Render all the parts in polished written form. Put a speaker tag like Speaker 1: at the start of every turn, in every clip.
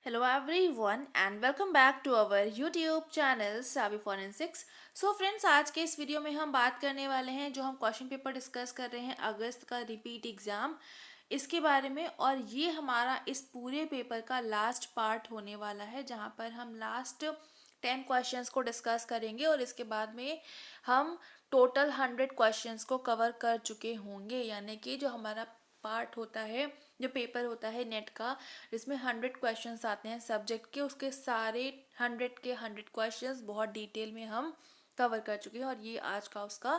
Speaker 1: Hello everyone and welcome back to our YouTube channel Savvy Forensics। So friends, आज के इस video में हम बात करने वाले हैं जो हम क्वेश्चन पेपर डिस्कस कर रहे हैं अगस्त का रिपीट एग्जाम इसके बारे में। और ये हमारा इस पूरे पेपर का लास्ट पार्ट होने वाला है जहाँ पर हम लास्ट 10 क्वेश्चंस को डिस्कस करेंगे और इसके बाद में हम टोटल 100 क्वेश्चंस को कवर कर चुके होंगे। यानी कि जो हमारा पार्ट होता है, जो पेपर होता है नेट का, जिसमें 100 क्वेश्चंस आते हैं सब्जेक्ट के, उसके सारे 100 के 100 क्वेश्चंस बहुत डिटेल में हम कवर कर चुके हैं और ये आज का उसका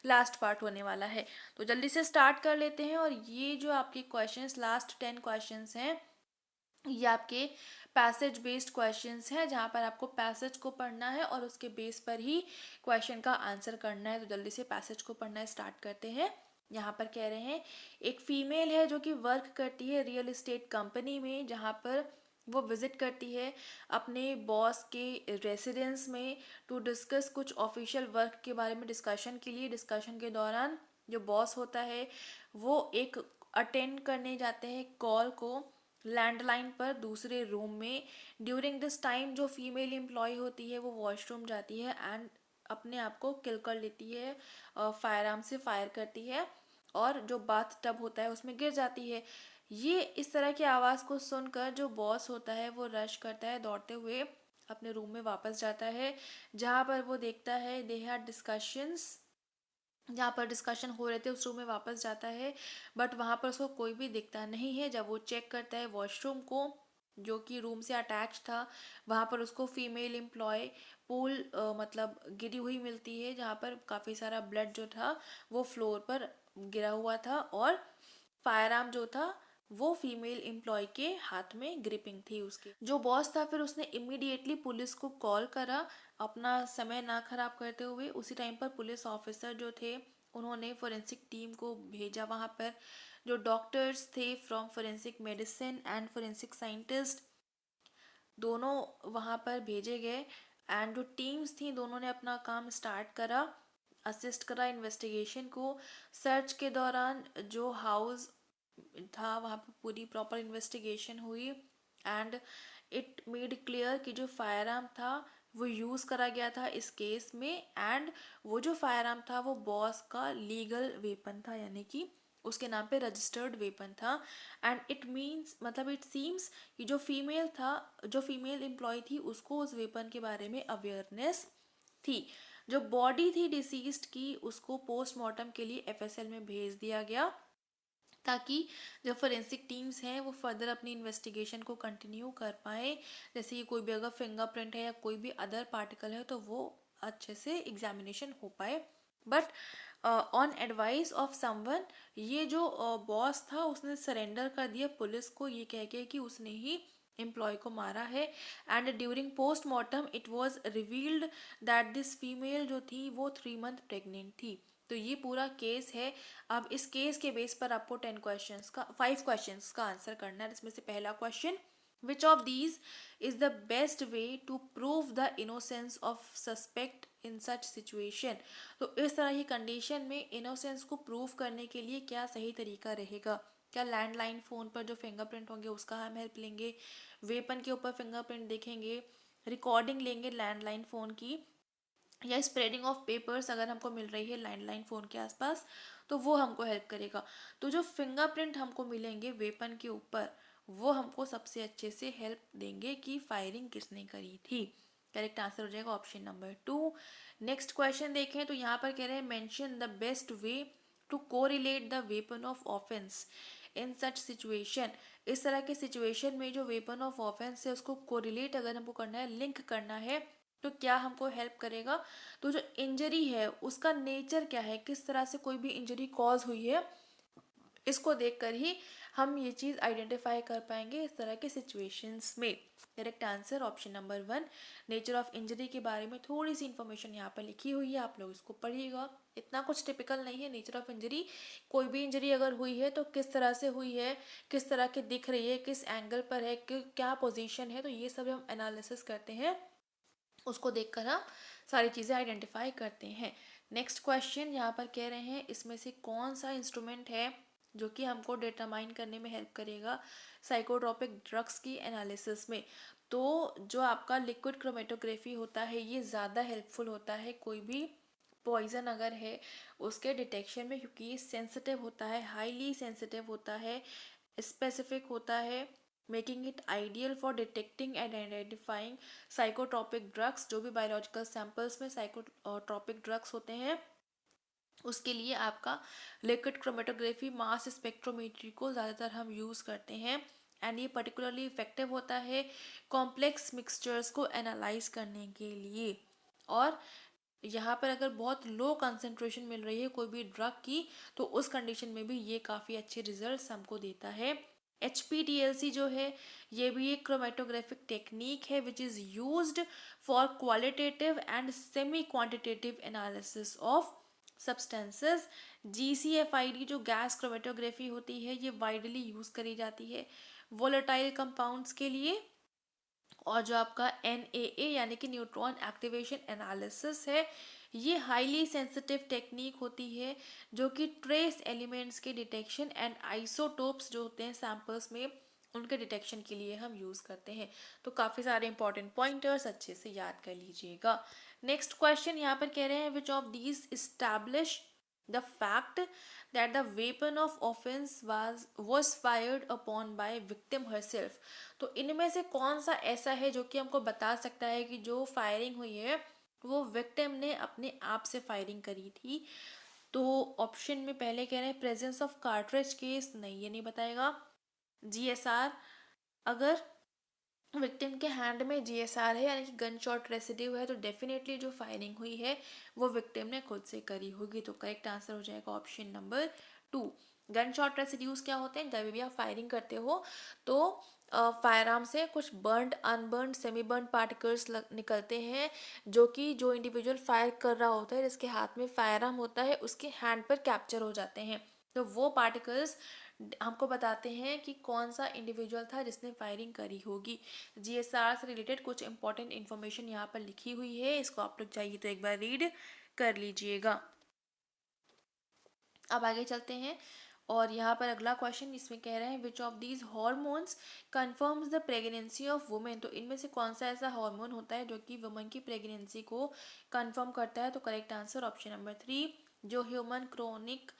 Speaker 1: लास्ट पार्ट होने वाला है। तो जल्दी से स्टार्ट कर लेते हैं। और ये जो आपके क्वेश्चंस लास्ट 10 क्वेश्चंस हैं, ये आपके पैसेज बेस्ड क्वेश्चंस हैं जहाँ पर आपको पैसेज को पढ़ना है और उसके बेस पर ही क्वेश्चन का आंसर करना है। तो जल्दी से पैसेज को पढ़ना स्टार्ट करते हैं। यहाँ पर कह रहे हैं एक फीमेल है जो कि वर्क करती है रियल एस्टेट कंपनी में, जहाँ पर वो विजिट करती है अपने बॉस के रेसिडेंस में टू डिस्कस कुछ ऑफिशियल वर्क के बारे में डिस्कशन के लिए। डिस्कशन के दौरान जो बॉस होता है वो एक अटेंड करने जाते हैं कॉल को लैंडलाइन पर दूसरे रूम में। ड्यूरिंग दिस टाइम जो फीमेल एम्प्लॉय होती है वो वॉशरूम जाती है एंड अपने आप को किल कर लेती है, फायर आर्म से फायर करती है और जो बाथ टब होता है उसमें गिर जाती है। ये इस तरह की आवाज़ को सुनकर जो बॉस होता है वो रश करता है, दौड़ते हुए अपने रूम में वापस जाता है जहाँ पर वो देखता है दे हैड डिस्कशंस, जहाँ पर डिस्कशन हो रहे थे उस रूम में वापस जाता है बट वहाँ पर उसको कोई भी दिखता नहीं है। जब वो चेक करता है वॉशरूम को जो कि रूम से अटैच था, वहाँ पर उसको फीमेल एम्प्लॉय पूल मतलब गिरी हुई मिलती है जहाँ पर काफ़ी सारा ब्लड जो था वो फ्लोर पर गिरा हुआ था और फायर आर्म जो था वो फीमेल एम्प्लॉय के हाथ में ग्रिपिंग थी। उसके जो बॉस था फिर उसने इमीडिएटली पुलिस को कॉल करा अपना समय ना खराब करते हुए। उसी टाइम पर पुलिस ऑफिसर जो थे उन्होंने फोरेंसिक टीम को भेजा वहाँ पर। जो डॉक्टर्स थे from forensic medicine and forensic scientist दोनों वहाँ पर भेजे गए एंड जो टीम्स थी दोनों ने अपना काम स्टार्ट करा, असिस्ट करा इन्वेस्टिगेशन को। सर्च के दौरान जो हाउस था वहाँ पे पूरी प्रॉपर इन्वेस्टिगेशन हुई एंड इट मेड क्लियर कि जो फायर आर्म था वो यूज़ करा गया था इस केस में एंड वो जो फायर आर्म था वो बॉस का लीगल वेपन था, यानी कि उसके नाम पे रजिस्टर्ड वेपन था। एंड इट मीन्स मतलब इट सीम्स कि जो फीमेल था, जो फीमेल एम्प्लॉय थी उसको उस वेपन के बारे में अवेयरनेस थी। जो बॉडी थी डिसीज्ड की उसको पोस्टमार्टम के लिए एफएसएल में भेज दिया गया ताकि जो फोरेंसिक टीम्स हैं वो फर्दर अपनी इन्वेस्टिगेशन को कंटिन्यू कर पाएँ। जैसे कि कोई भी अगर फिंगरप्रिंट है या कोई भी अदर पार्टिकल है तो वो अच्छे से एग्जामिनेशन हो पाए। But on advice of someone ये जो बॉस था उसने सरेंडर कर दिया पुलिस को ये कह के कि उसने ही एम्प्लॉय को मारा है। And during postmortem it was revealed that this female जो थी वो 3 मंथ प्रेग्नेंट थी। तो ये पूरा केस है। अब इस केस के बेस पर आपको 5 क्वेश्चंस का आंसर करना है। इसमें से पहला question, which of these is the best way to prove the innocence of suspect in such situation. तो इस तरह की कंडीशन में इनोसेंस को प्रूव करने के लिए क्या सही तरीका रहेगा? क्या लैंडलाइन फ़ोन पर जो फिंगरप्रिंट होंगे उसका हम हेल्प लेंगे, वेपन के ऊपर फिंगरप्रिंट देखेंगे, रिकॉर्डिंग लेंगे लैंडलाइन फ़ोन की, या स्प्रेडिंग ऑफ पेपर्स अगर हमको मिल रही है लैंडलाइन फ़ोन के आसपास तो वो हमको हेल्प करेगा। तो जो फिंगरप्रिंट हमको मिलेंगे वेपन के ऊपर वो हमको सबसे अच्छे से हेल्प देंगे कि फायरिंग किसने करी थी। करेक्ट आंसर हो जाएगा ऑप्शन नंबर 2। नेक्स्ट क्वेश्चन देखें तो यहाँ पर कह रहे हैं mention the best way to correlate the weapon of offence in such situation. इस तरह के सिचुएशन में जो वेपन ऑफ ऑफेंस है उसको कोरिलेट अगर हमको करना है, लिंक करना है, तो क्या हमको हेल्प करेगा? तो जो इंजरी है उसका नेचर क्या है, किस तरह से कोई भी इंजरी कॉज हुई है, इसको देखकर ही हम ये चीज़ आइडेंटिफाई कर पाएंगे इस तरह के सिचुएशंस में। Correct answer option number 1। Nature of injury के बारे में थोड़ी सी इन्फॉर्मेशन यहाँ पर लिखी हुई है, आप लोग इसको पढ़िएगा। इतना कुछ टिपिकल नहीं है। नेचर ऑफ इंजरी, कोई भी इंजरी अगर हुई है तो किस तरह से हुई है, किस तरह की दिख रही है, किस एंगल पर है, क्या पोजीशन है, तो ये सब हम एनालिसिस करते हैं, उसको देखकर हम सारी चीज़ें आइडेंटिफाई करते हैं। नेक्स्ट क्वेश्चन यहाँ पर कह रहे हैं इसमें से कौन सा इंस्ट्रूमेंट है जो कि हमको डिटरमाइन करने में हेल्प करेगा साइकोट्रोपिक ड्रग्स की एनालिसिस में। तो जो आपका लिक्विड क्रोमेटोग्राफी होता है ये ज़्यादा हेल्पफुल होता है कोई भी पॉइजन अगर है उसके डिटेक्शन में, क्योंकि ये सेंसिटिव होता है, हाईली सेंसिटिव होता है, स्पेसिफिक होता है, making it ideal for detecting and identifying psychotropic drugs. जो भी बायोलॉजिकल सैंपल्स में साइकोट्रोपिक ड्रग्स होते हैं उसके लिए आपका लिक्विड क्रोमेटोग्राफी मास स्पेक्ट्रोमेट्री को ज़्यादातर हम यूज़ करते हैं। एंड ये पर्टिकुलरली इफेक्टिव होता है कॉम्प्लेक्स मिक्सचर्स को एनालाइज करने के लिए। और यहाँ पर अगर बहुत लो कंसंट्रेशन मिल रही है कोई भी ड्रग की तो उस कंडीशन में भी ये काफ़ी अच्छे रिजल्ट्स हमको देता है। HPTLC जो है ये भी एक क्रोमेटोग्राफिक टेक्निक है which is used for qualitative and semi quantitative analysis of substances. GCFID जो गैस क्रोमेटोग्राफी होती है ये वाइडली यूज़ करी जाती है वोलेटाइल कंपाउंड्स के लिए। और जो आपका NAA यानी कि न्यूट्रॉन एक्टिवेशन एनालिसिस है ये हाईली सेंसिटिव टेक्निक होती है जो कि ट्रेस एलिमेंट्स के डिटेक्शन एंड आइसोटोप्स जो होते हैं सैंपल्स में उनके डिटेक्शन के लिए हम यूज़ करते हैं। तो काफ़ी सारे इंपॉर्टेंट पॉइंटर्स अच्छे से याद कर लीजिएगा। नेक्स्ट क्वेश्चन यहाँ पर कह रहे हैं विच of these establish the fact that the weapon of offense was fired upon by victim herself। तो इनमें से कौन सा ऐसा है जो कि हमको बता सकता है कि जो फायरिंग हुई है वो विक्टिम ने अपने आप से फायरिंग करी थी। तो ऑप्शन में पहले कह रहे हैं प्रेजेंस ऑफ कार्ट्रिज केस, नहीं ये नहीं बताएगा। GSR, अगर विक्टिम के हैंड में GSR है यानी कि गन शॉट रेसिड्यू है तो डेफिनेटली जो फायरिंग हुई है वो विक्टिम ने खुद से करी होगी। तो करेक्ट आंसर हो जाएगा option number 2। Gun shot residues क्या होते हैं, जब भी आप फायरिंग करते हो तो फायर आर्म से कुछ burned unburned semi burned particles निकलते हैं जो कि जो इंडिविजुअल फायर कर रहा होता है जिसके हाथ में फायर आर्म होता है उसके हैंड पर कैप्चर हो जाते हैं। तो वो पार्टिकल्स हमको बताते हैं कि कौन सा इंडिविजुअल था जिसने फायरिंग करी होगी। GSR से रिलेटेड कुछ इंपॉर्टेंट इन्फॉर्मेशन यहाँ पर लिखी हुई है, इसको आप लोग चाहिए तो एक बार रीड कर लीजिएगा। अब आगे चलते हैं और यहाँ पर अगला क्वेश्चन इसमें कह रहे हैं विच of these hormones confirms the pregnancy of women. तो इनमें से कौन सा ऐसा हार्मोन होता है जो कि वुमेन की प्रेगनेंसी को कंफर्म करता है। तो करेक्ट आंसर ऑप्शन नंबर 3 जो ह्यूमन क्रोनिक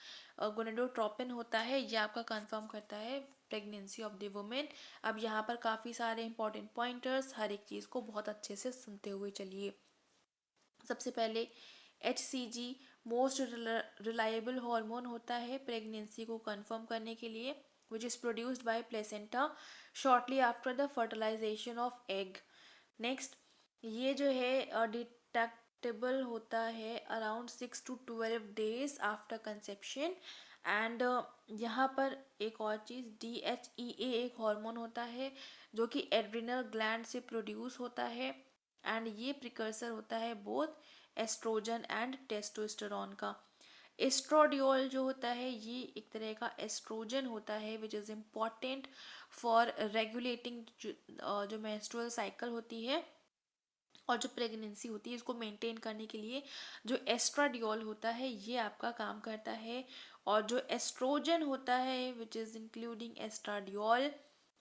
Speaker 1: गोनेडोट्रोपिन होता है ये आपका कंफर्म करता है प्रेगनेंसी ऑफ द वुमेन। अब यहाँ पर काफ़ी सारे इंपॉर्टेंट पॉइंटर्स, हर एक चीज़ को बहुत अच्छे से सुनते हुए चलिए। सबसे पहले HCG मोस्ट रिलायबल हार्मोन होता है प्रेगनेंसी को कंफर्म करने के लिए which is produced by placenta shortly after the fertilisation of egg. Next ये जो है डिटेक्टेबल होता है around 6 to 12 days after conception. And यहाँ पर एक और चीज़ DHEA एक हार्मोन होता है जो कि एड्रिनल ग्लैंड से प्रोड्यूस होता है एंड ये प्रिकर्सर होता है बोथ एस्ट्रोजन एंड टेस्टोस्टेरोन का। एस्ट्रोडियोल जो होता है ये एक तरह का एस्ट्रोजन होता है which is important for regulating जो मेंस्ट्रुअल साइकिल होती है और जो प्रेगनेंसी होती है इसको मेंटेन करने के लिए जो एस्ट्राडियोल होता है ये आपका काम करता है। और जो एस्ट्रोजन होता है which is including oestradiol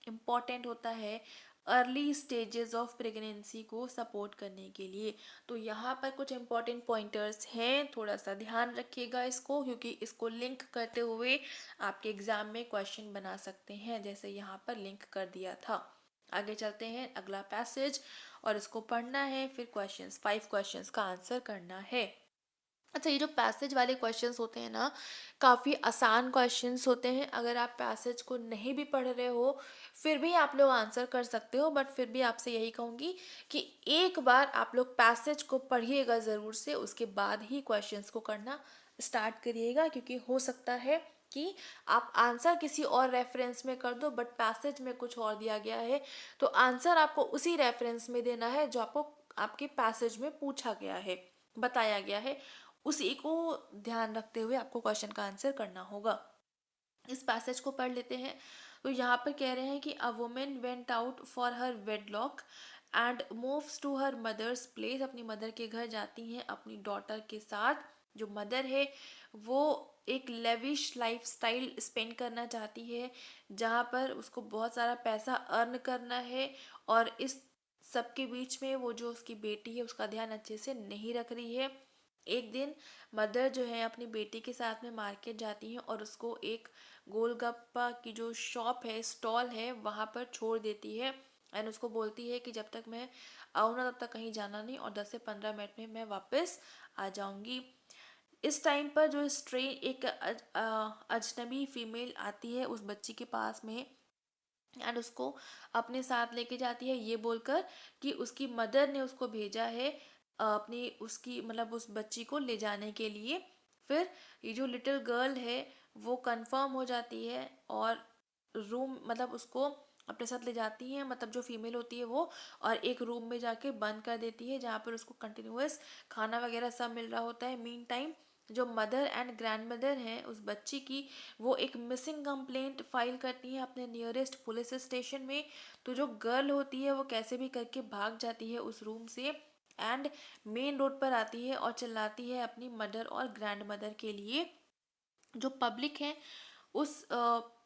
Speaker 1: important होता है अर्ली स्टेजेस ऑफ प्रेगनेंसी को सपोर्ट करने के लिए। तो यहाँ पर कुछ इंपॉर्टेंट पॉइंटर्स हैं, थोड़ा सा ध्यान रखिएगा इसको क्योंकि इसको लिंक करते हुए आपके एग्जाम में क्वेश्चन बना सकते हैं जैसे यहाँ पर लिंक कर दिया था। आगे चलते हैं अगला पैसेज और इसको पढ़ना है, फिर क्वेश्चंस 5 क्वेश्चंस का आंसर करना है। अच्छा ये जो पैसेज वाले क्वेश्चंस होते हैं ना काफ़ी आसान क्वेश्चंस होते हैं। अगर आप पैसेज को नहीं भी पढ़ रहे हो फिर भी आप लोग आंसर कर सकते हो, बट फिर भी आपसे यही कहूँगी कि एक बार आप लोग पैसेज को पढ़िएगा ज़रूर से, उसके बाद ही क्वेश्चंस को करना स्टार्ट करिएगा क्योंकि हो सकता है कि आप आंसर किसी और रेफरेंस में कर दो बट पैसेज में कुछ और दिया गया है तो आंसर आपको उसी रेफरेंस में देना है जो आपको आपके पैसेज में पूछा गया है, बताया गया है, उसी को ध्यान रखते हुए आपको क्वेश्चन का आंसर करना होगा। इस पैसेज को पढ़ लेते हैं। तो यहाँ पर कह रहे हैं कि a women went out for her wedlock and moves to her mother's place. अपनी मदर के घर जाती हैं अपनी डॉटर के साथ। जो मदर है वो एक लेविश लाइफस्टाइल स्पेंड करना चाहती है, जहाँ पर उसको बहुत सारा पैसा अर्न करना है, और इस सबके बीच में वो जो उसकी बेटी है उसका ध्यान अच्छे से नहीं रख रही है। एक दिन मदर जो है अपनी बेटी के साथ में मार्केट जाती हैं और उसको एक गोलगप्पा की जो शॉप है, स्टॉल है, वहाँ पर छोड़ देती है। एंड उसको बोलती है कि जब तक मैं आऊँ ना तब तक कहीं जाना नहीं, और 10 से 15 मिनट में मैं वापस आ जाऊंगी। इस टाइम पर जो स्ट्रे एक अजनबी फीमेल आती है उस बच्ची के पास में, एंड उसको अपने साथ लेके जाती है ये बोलकर कि उसकी मदर ने उसको भेजा है अपनी उसकी मतलब उस बच्ची को ले जाने के लिए। फिर ये जो लिटिल गर्ल है वो कंफर्म हो जाती है और रूम मतलब उसको अपने साथ ले जाती हैं, मतलब जो फीमेल होती है वो, और एक रूम में जाके बंद कर देती है जहाँ पर उसको कंटिन्यूअस खाना वगैरह सब मिल रहा होता है। मीन टाइम जो मदर एंड ग्रैंड मदर हैं उस बच्ची की, वो एक मिसिंग कंप्लेंट फाइल करती है अपने नियरेस्ट पुलिस स्टेशन में। तो जो गर्ल होती है वो कैसे भी करके भाग जाती है उस रूम से, एंड मेन रोड पर आती है और चिल्लाती है अपनी मदर और ग्रैंड मदर के लिए। जो पब्लिक है उस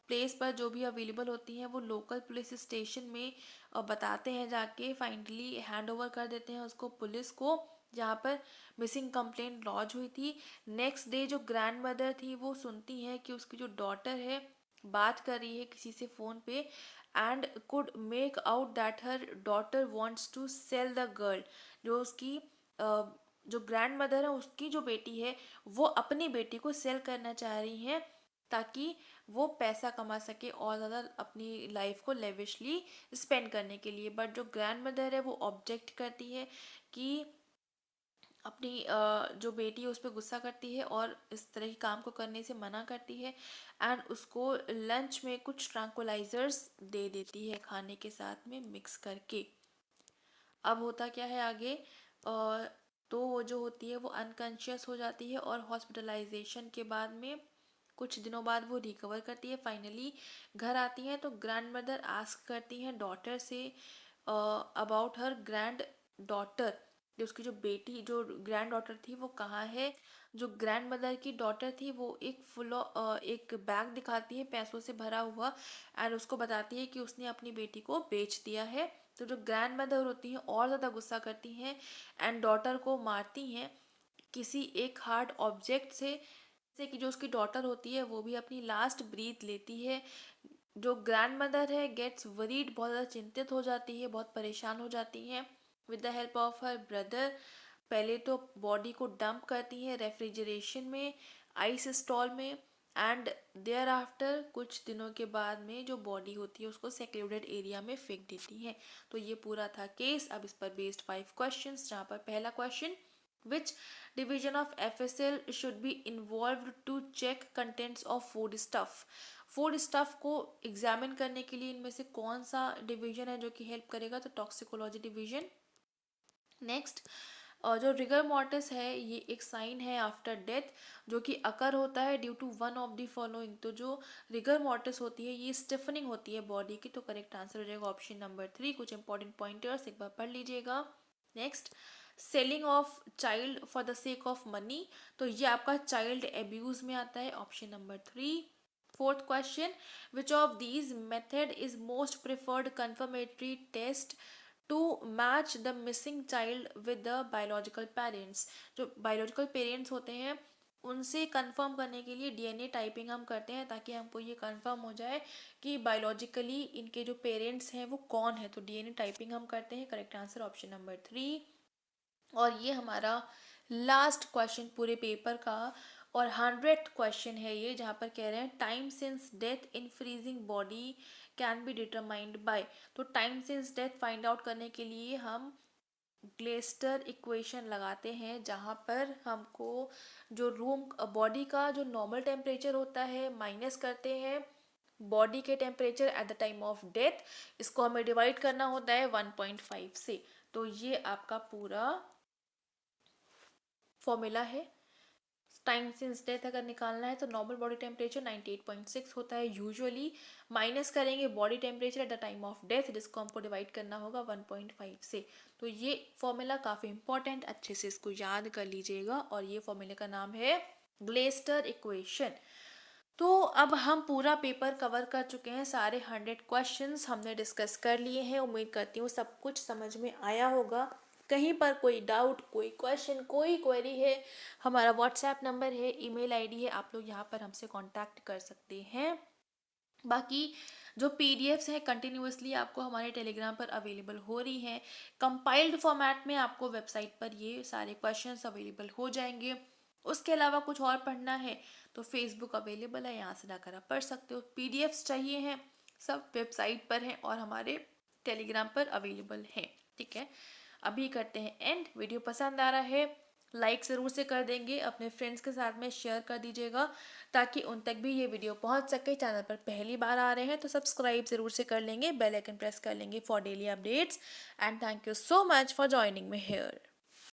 Speaker 1: प्लेस पर जो भी अवेलेबल होती हैं वो लोकल पुलिस स्टेशन में बताते हैं, जाके फाइनली हैंड ओवर कर देते हैं उसको पुलिस को, जहाँ पर मिसिंग कंप्लेंट लॉज हुई थी। नेक्स्ट डे जो ग्रैंड मदर थी वो सुनती हैं कि उसकी जो डॉटर है बात कर रही है किसी से फ़ोन पे, and could make out that her daughter wants to sell the girl. जो उसकी जो ग्रैंड मदर है उसकी जो बेटी है वो अपनी बेटी को सेल करना चाह रही हैं, ताकि वो पैसा कमा सके और ज़्यादा अपनी लाइफ को लेविशली स्पेंड करने के लिए। बट जो ग्रैंड मदर है वो ऑब्जेक्ट करती है कि अपनी जो बेटी है उस पर गुस्सा करती है और इस तरह के काम को करने से मना करती है, एंड उसको लंच में कुछ ट्रैंकुलाइजर्स दे देती है खाने के साथ में मिक्स करके। अब होता क्या है आगे, अ, तो वो जो होती है वो अनकॉन्शियस हो जाती है और हॉस्पिटलाइजेशन के बाद में कुछ दिनों बाद वो रिकवर करती है। फाइनली घर आती हैं तो ग्रैंड मदर आस्क करती हैं daughter say about her grand daughter, जो उसकी जो बेटी जो ग्रैंड डॉटर थी वो कहाँ है। जो ग्रैंड मदर की डॉटर थी वो एक बैग दिखाती है पैसों से भरा हुआ, एंड उसको बताती है कि उसने अपनी बेटी को बेच दिया है। तो जो ग्रैंड मदर होती हैं और ज़्यादा गुस्सा करती हैं एंड डॉटर को मारती हैं किसी एक हार्ड ऑब्जेक्ट से, जैसे कि जो उसकी डॉटर होती है वो भी अपनी लास्ट ब्रीथ लेती है। जो ग्रैंड मदर है गेट्स वरीड, बहुत ज़्यादा चिंतित हो जाती है, बहुत परेशान हो जाती हैं। With the help of her brother पहले तो बॉडी को डंप करती हैं रेफ्रिजरेशन में, आइस स्टॉल में, एंड देयर आफ्टर कुछ दिनों के बाद में जो बॉडी होती है उसको सेक्लूडेड एरिया में फेंक देती हैं। तो ये पूरा था केस। अब इस पर बेस्ड 5 क्वेश्चंस, जहाँ पर पहला question, which division of FSL should be involved to check contents of food stuff। Food stuff को एग्जामिन करने के लिए इनमें से कौन सा डिवीजन है जो कि हेल्प करेगा, तो टॉक्सिकोलॉजी डिवीजन। नेक्स्ट, जो रिगर मॉर्टिस है ये एक साइन है आफ्टर डेथ जो कि अकर होता है due to one of the following. तो जो रिगर मॉर्टिस होती है ये स्टिफनिंग होती है बॉडी की, तो करेक्ट आंसर हो जाएगा ऑप्शन नंबर 3। कुछ इंपॉर्टेंट पॉइंटर्स एक बार पढ़ लीजिएगा। Next, selling of child for the sake of money, तो ये आपका चाइल्ड एब्यूज में आता है, option number 3। Fourth question, which of these method is most preferred confirmatory test to match the missing child with the biological parents. जो biological parents होते हैं उनसे कंफर्म करने के लिए डीएनए टाइपिंग हम करते हैं, ताकि हमको ये कंफर्म हो जाए कि बायोलॉजिकली इनके जो पेरेंट्स हैं वो कौन है। तो डीएनए टाइपिंग हम करते हैं, करेक्ट आंसर ऑप्शन नंबर 3। और ये हमारा लास्ट क्वेश्चन पूरे पेपर का और 100th क्वेश्चन है ये, जहाँ पर कह रहे हैं time since death in freezing body can be determined by. तो time since death find out करने के लिए हम ग्लेस्टर इक्वेशन लगाते हैं, जहाँ पर हमको जो रूम बॉडी का जो नॉर्मल टेम्परेचर होता है माइनस करते हैं बॉडी के temperature at the time of death, इसको हमें डिवाइड करना होता है 1.5 से। तो ये आपका पूरा फॉर्मूला है। टाइम सिंस डेथ अगर निकालना है तो नॉर्मल बॉडी टेम्परेचर 98.6 होता है यूजुअली, माइनस करेंगे body temperature at the time of death, जिसको हमको डिवाइड करना होगा 1.5 से। तो ये फॉर्मूला काफ़ी इंपॉर्टेंट, अच्छे से इसको याद कर लीजिएगा, और ये फॉर्मूले का नाम है ग्लेस्टर इक्वेशन। तो अब हम पूरा पेपर कवर कर चुके हैं, सारे 100 क्वेश्चंस हमने डिस्कस कर लिए हैं। उम्मीद करती हूँ सब कुछ समझ में आया होगा। कहीं पर कोई डाउट, कोई क्वेश्चन, कोई क्वेरी है, हमारा व्हाट्सएप नंबर है, ईमेल आईडी है, आप लोग यहाँ पर हमसे कांटेक्ट कर सकते हैं। बाकी जो पीडीएफ्स हैं कंटिन्यूअसली आपको हमारे टेलीग्राम पर अवेलेबल हो रही हैं। कंपाइल्ड फॉर्मेट में आपको वेबसाइट पर ये सारे क्वेश्चंस अवेलेबल हो जाएंगे। उसके अलावा कुछ और पढ़ना है तो फेसबुक अवेलेबल है, यहाँ से जाकर आप पढ़ सकते हो। पीडीएफ्स चाहिए हैं, सब वेबसाइट पर हैं और हमारे टेलीग्राम पर अवेलेबल हैं। ठीक है, अभी करते हैं एंड। वीडियो पसंद आ रहा है लाइक ज़रूर से कर देंगे, अपने फ्रेंड्स के साथ में शेयर कर दीजिएगा ताकि उन तक भी ये वीडियो पहुंच सके। चैनल पर पहली बार आ रहे हैं तो सब्सक्राइब ज़रूर से कर लेंगे, बेल आइकन प्रेस कर लेंगे for daily updates. And thank you so much for joining me here.